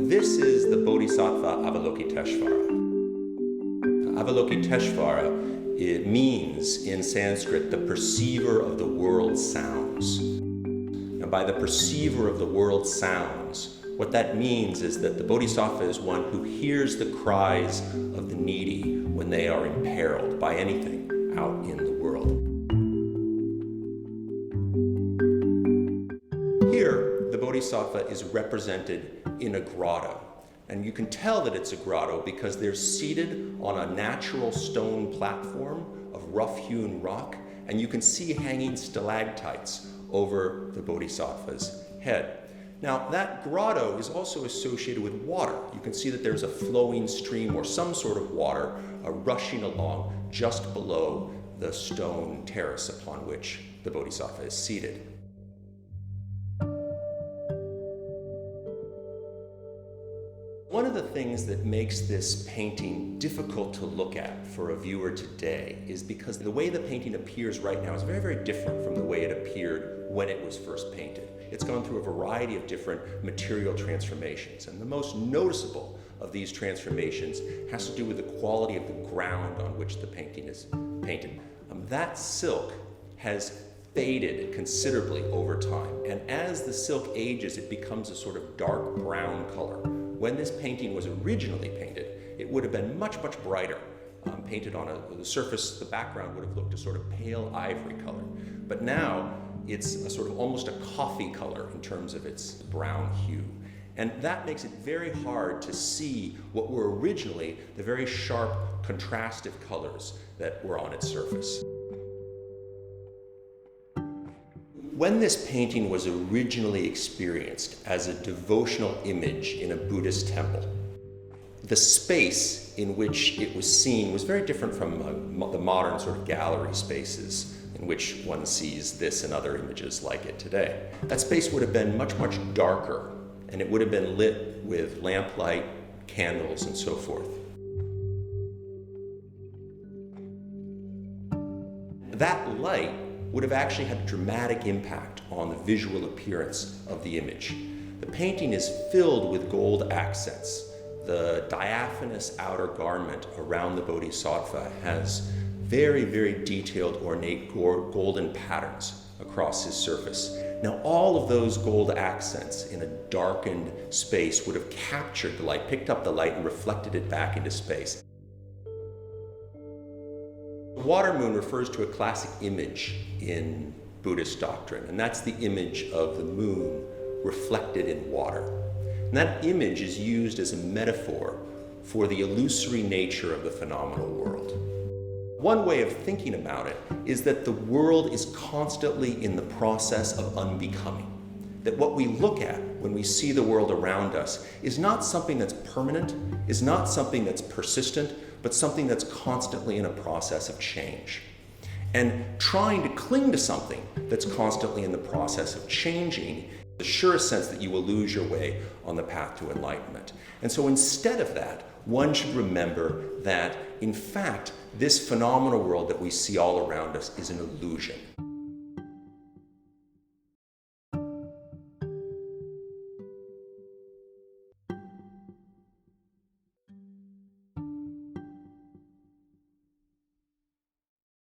This is the Bodhisattva Avalokiteshvara. Avalokiteshvara, it means in Sanskrit the perceiver of the world sounds. Now, by the perceiver of the world sounds, what that means is that the Bodhisattva is one who hears the cries of the needy when they are imperiled by anything out in the world. Here, the Bodhisattva is represented in a grotto. And you can tell that it's a grotto because they're seated on a natural stone platform of rough-hewn rock, and you can see hanging stalactites over the Bodhisattva's head. Now, that grotto is also associated with water. You can see that there's a flowing stream or some sort of water rushing along just below the stone terrace upon which the Bodhisattva is seated. One of the things that makes this painting difficult to look at for a viewer today is because the way the painting appears right now is very, very different from the way it appeared when it was first painted. It's gone through a variety of different material transformations, and the most noticeable of these transformations has to do with the quality of the ground on which the painting is painted. That silk has faded considerably over time, and as the silk ages, it becomes a sort of dark brown color. When this painting was originally painted, it would have been much, much brighter. Painted on the surface, the background would have looked a sort of pale ivory color. But now, it's a sort of almost a coffee color in terms of its brown hue. And that makes it very hard to see what were originally the very sharp, contrastive colors that were on its surface. When this painting was originally experienced as a devotional image in a Buddhist temple, the space in which it was seen was very different from the modern sort of gallery spaces in which one sees this and other images like it today. That space would have been much, much darker, and it would have been lit with lamplight, candles, and so forth. That light would have actually had a dramatic impact on the visual appearance of the image. The painting is filled with gold accents. The diaphanous outer garment around the Bodhisattva has very, very detailed, ornate golden patterns across his surface. Now, all of those gold accents in a darkened space would have captured the light, picked up the light, and reflected it back into space. The water moon refers to a classic image in Buddhist doctrine, and that's the image of the moon reflected in water. And that image is used as a metaphor for the illusory nature of the phenomenal world. One way of thinking about it is that the world is constantly in the process of unbecoming. That what we look at when we see the world around us is not something that's permanent, is not something that's persistent, but something that's constantly in a process of change. And trying to cling to something that's constantly in the process of changing, the surest sense that you will lose your way on the path to enlightenment. And so instead of that, one should remember that, in fact, this phenomenal world that we see all around us is an illusion.